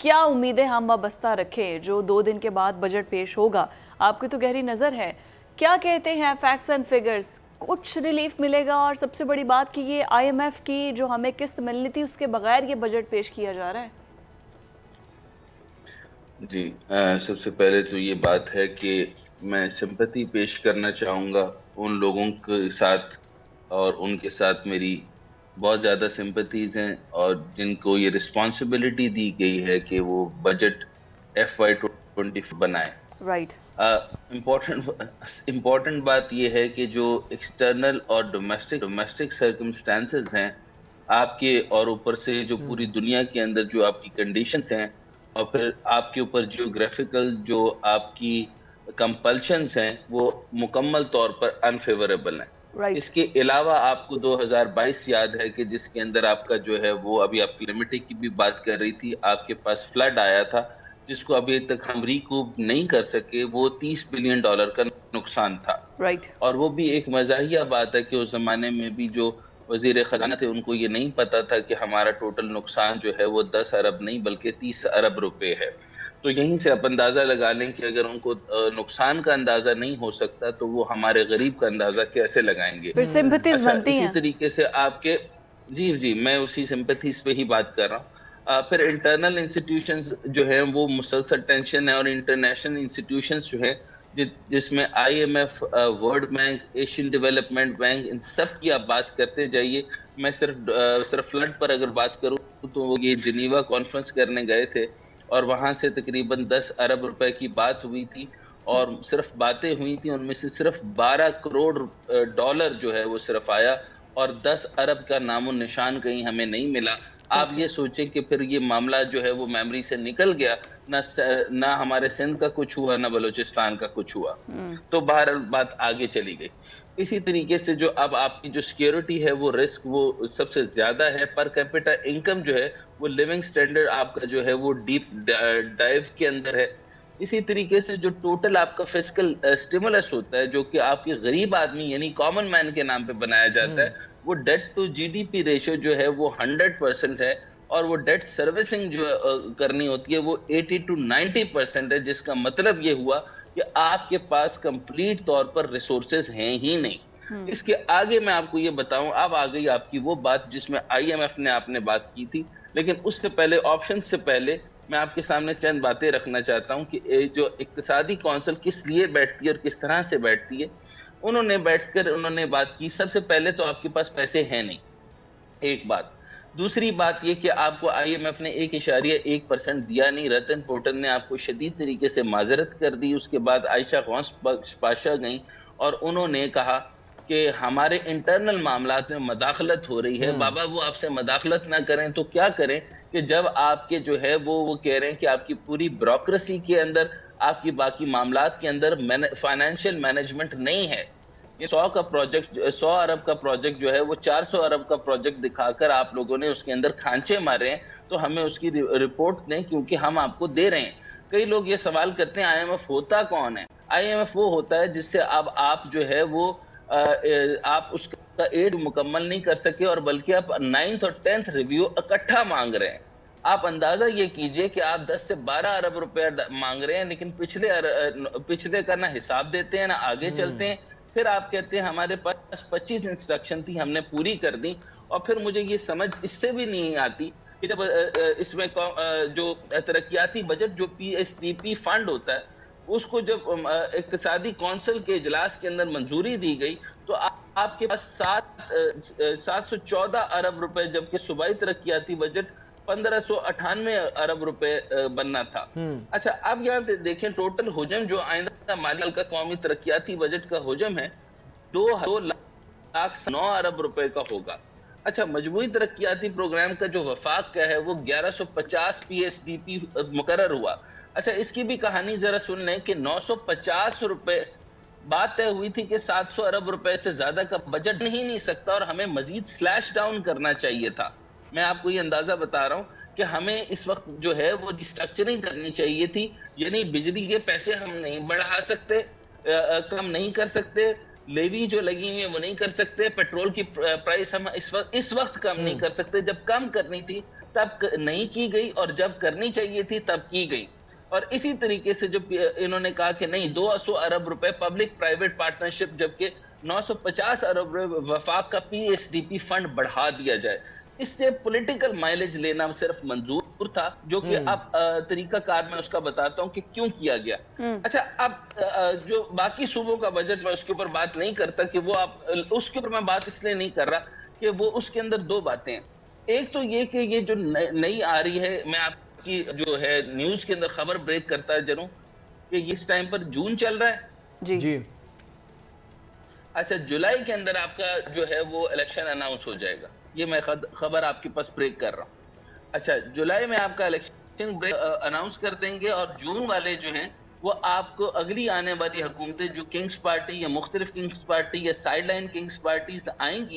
کیا امیدیں ہم وابستہ رکھیں جو 2 دن کے بعد بجٹ پیش ہوگا؟ آپ کی تو گہری نظر ہے، کیا کہتے ہیں فیکٹس اینڈ فگرز؟ کچھ ریلیف ملے گا؟ اور سب سے بڑی بات کہ یہ آئی ایم ایف کی جو ہمیں قسط ملنی تھی اس کے بغیر یہ بجٹ پیش کیا جا رہا ہے۔ جی سب سے پہلے تو یہ بات ہے کہ میں سمپتی پیش کرنا چاہوں گا ان لوگوں کے ساتھ، اور ان کے ساتھ میری بہت زیادہ سمپتیز ہیں، اور جن کو یہ رسپانسبلٹی دی گئی ہے کہ وہ بجٹ FY20 بنائیں۔ رائٹ۔ امپورٹنٹ بات یہ ہے کہ جو ایکسٹرنل اور ڈومیسٹک سرکمسٹانسز ہیں آپ کے، اور اوپر سے جو پوری دنیا کے اندر جو آپ کی کنڈیشنز ہیں، اور پھر آپ کے اوپر جیوگرافیکل جو آپ کی کمپلشنز ہیں وہ مکمل طور پر انفیوریبل ہیں۔ اس کے علاوہ آپ کو 2022 یاد ہے کہ جس کے اندر آپ کا جو ہے وہ ابھی آپ کی لمیٹڈ کی بھی بات کر رہی تھی، آپ کے پاس فلڈ آیا تھا جس کو ابھی تک ہم ریکوپ نہیں کر سکے، وہ $30 بلین کا نقصان تھا۔ رائٹ۔ اور وہ بھی ایک مزاحیہ بات ہے کہ اس زمانے میں بھی جو وزیر خزانہ تھے ان کو یہ نہیں پتا تھا کہ ہمارا ٹوٹل نقصان جو ہے وہ 10 ارب نہیں بلکہ 30 ارب روپے ہے۔ تو یہیں سے آپ اندازہ لگا لیں کہ اگر ان کو نقصان کا اندازہ نہیں ہو سکتا تو وہ ہمارے غریب کا اندازہ کیسے لگائیں گے؟ پھر سمپتیز بنتی ہیں۔ اسی طریقے سے آپ کے جی میں اسی سمپتیز پہ ہی بات کر رہا ہوں۔ پھر انٹرنل انسٹیٹیوشنز جو ہیں وہ مسلسل ٹینشن ہے، اور انٹرنیشنل انسٹیٹیوشنز جو ہے جس میں I M F, world bank, Asian development bank, ان سب کی آپ بات کرتے جائیے۔ میں صرف فلڈ پر اگر بات کروں تو وہ یہ جنیوا کانفرنس کرنے گئے تھے، اور وہاں سے تقریباً 10 ارب روپے کی بات ہوئی تھی، اور صرف باتیں ہوئی تھیں، ان میں سے صرف 12 کروڑ ڈالر جو ہے وہ صرف آیا، اور 10 ارب کا نام و نشان کہیں ہمیں نہیں ملا۔ آپ یہ سوچیں کہ پھر یہ معاملہ جو ہے وہ میموری سے نکل گیا، نہ ہمارے سندھ کا کچھ ہوا، نہ بلوچستان کا کچھ ہوا، تو بہرحال بات آگے چلی گئی۔ اسی طریقے سے جو اب آپ کی جو سیکیورٹی ہے وہ رسک وہ سب سے زیادہ ہے، پر کیپٹا انکم جو ہے وہ لیونگ سٹینڈرڈ آپ کا جو ہے وہ ڈیپ ڈائیو کے اندر ہے۔ اسی طریقے سے جو ٹوٹل آپ کا فسکل سٹیمولس ہوتا ہے جو کہ آپ کے غریب آدمی یعنی کامن مین کے نام پہ بنایا جاتا ہے، وہ debt to G D P ratio جو ہے وہ 100% ہے، اور وہ ڈیٹ سروسنگ جو کرنی ہوتی ہے وہ 80 to 90% ہے، جس کا مطلب یہ ہوا کہ آپ کے پاس کمپلیٹ طور پر ریسورسز ہیں ہی نہیں۔ اس کے آگے میں آپ کو یہ بتاؤں، اب آ گئی آپ کی وہ بات جس میں آئی ایم ایف نے آپ نے بات کی تھی، لیکن اس سے پہلے، آپشن سے پہلے میں آپ کے سامنے چند باتیں رکھنا چاہتا ہوں کہ جو اقتصادی کونسل کس لیے بیٹھتی ہے اور کس طرح سے بیٹھتی ہے۔ انہوں نے بیٹھ کر انہوں نے بات کی، سب سے پہلے تو آپ کے پاس پیسے ہیں نہیں، ایک بات۔ دوسری بات یہ کہ آپ کو آئی ایم ایف نے 1.1% دیا نہیں، رتن پورٹل نے آپ کو شدید طریقے سے معذرت کر دی۔ اس کے بعد عائشہ غوث پاشا گئیں اور انہوں نے کہا کہ ہمارے انٹرنل معاملات میں مداخلت ہو رہی ہے۔ بابا وہ آپ سے مداخلت نہ کریں تو کیا کریں کہ جب آپ کے جو ہے وہ کہہ رہے ہیں کہ آپ کی پوری بیوروکریسی کے اندر، آپ کی باقی معاملات کے اندر فائنینشیل مینجمنٹ نہیں ہے۔ یہ 100 ارب کا پروجیکٹ جو ہے وہ 400 ارب کا پروجیکٹ دکھا کر آپ لوگوں نے اس کے اندر کھانچے مارے ہیں، تو ہمیں اس کی رپورٹ دیں کیونکہ ہم آپ کو دے رہے ہیں۔ کئی لوگ یہ سوال کرتے ہیں آئی ایم ایف ہوتا کون ہے؟ آئی ایم ایف وہ ہوتا ہے جس سے اب آپ جو ہے وہ آپ اس کا 8 مکمل نہیں کر سکے، اور بلکہ آپ 9th اور 10th ریویو اکٹھا مانگ رہے ہیں۔ آپ اندازہ یہ کیجئے کہ آپ 10 سے 12 ارب روپے مانگ رہے ہیں، لیکن پچھلے کا نہ حساب دیتے ہیں نہ آگے چلتے ہیں۔ پھر آپ کہتے ہیں ہمارے پاس 25 انسٹرکشن تھی، ہم نے پوری کر دی۔ اور پھر مجھے یہ سمجھ اس سے بھی نہیں آتی کہ جب اس میں جو ترقیاتی بجٹ جو P S D P fund ہوتا ہے، اس کو جب اقتصادی کونسل کے اجلاس کے اندر منظوری دی گئی تو آپ کے پاس 714 ارب روپے، جبکہ صوبائی ترقیاتی بجٹ 1598 ارب روپے بننا تھا۔ اچھا اب یہاں دیکھیں ٹوٹل حجم جو آئندہ مالی کا قومی ترقیاتی بجٹ کا حجم ہے 2,09 ارب روپے کا ہوگا۔ اچھا مجموعی ترقیاتی پروگرام کا جو وفاق کا ہے وہ 1150 پی ایس ڈی پی مقرر ہوا۔ اچھا اس کی بھی کہانی ذرا سن لیں کہ 950 روپے بات طے ہوئی تھی کہ 700 ارب روپے سے زیادہ کا بجٹ نہیں سکتا، اور ہمیں مزید سلیش ڈاؤن کرنا چاہیے تھا۔ میں آپ کو یہ اندازہ بتا رہا ہوں کہ ہمیں اس وقت جو ہے وہ ریسٹرکچرنگ کرنی چاہیے تھی، یعنی بجلی کے پیسے ہم نہیں بڑھا سکتے، کم نہیں کر سکتے، لیوی جو لگی ہوئی ہیں وہ نہیں کر سکتے، پیٹرول کی پرائس ہم اس وقت کم نہیں کر سکتے۔ جب کم کرنی تھی تب نہیں کی گئی اور جب کرنی چاہیے تھی تب کی گئی. اور اسی طریقے سے جو انہوں نے کہا کہ نہیں 200 ارب روپے پبلک پرائیویٹ پارٹنرشپ جبکہ 950 ارب روپے وفاق کا P S D P fund بڑھا دیا جائے. اس سے پولیٹیکل مائلیج لینا صرف منظور تھا جو کہ اب طریقہ کار میں اس کا بتاتا ہوں کہ کیوں کیا گیا. اچھا اب جو باقی صوبوں کا بجٹ میں اس کے اوپر بات نہیں کرتا کہ وہ اس کے اوپر میں بات اس لیے نہیں کر رہا کہ وہ اس کے اندر دو باتیں ہیں. ایک تو یہ کہ یہ جو نئی آ رہی ہے, میں آپ کی جو ہے نیوز کے اندر خبر بریک کرتا ہے جنوں کہ اس ٹائم پر جون چل رہا ہے جی. اچھا جولائی کے اندر آپ کا جو ہے وہ الیکشن اناؤنس ہو جائے گا. یہ میں خبر آپ کے پاس بریک کر رہا ہوں. اچھا جولائی میں آپ کا الیکشن اناؤنس کر دیں گے اور جون والے جو ہیں وہ آپ کو اگلی آنے والی حکومتیں جو کنگز پارٹی یا مختلف کنگز پارٹی یا سائیڈ لائن کنگز پارٹیز آئیں گی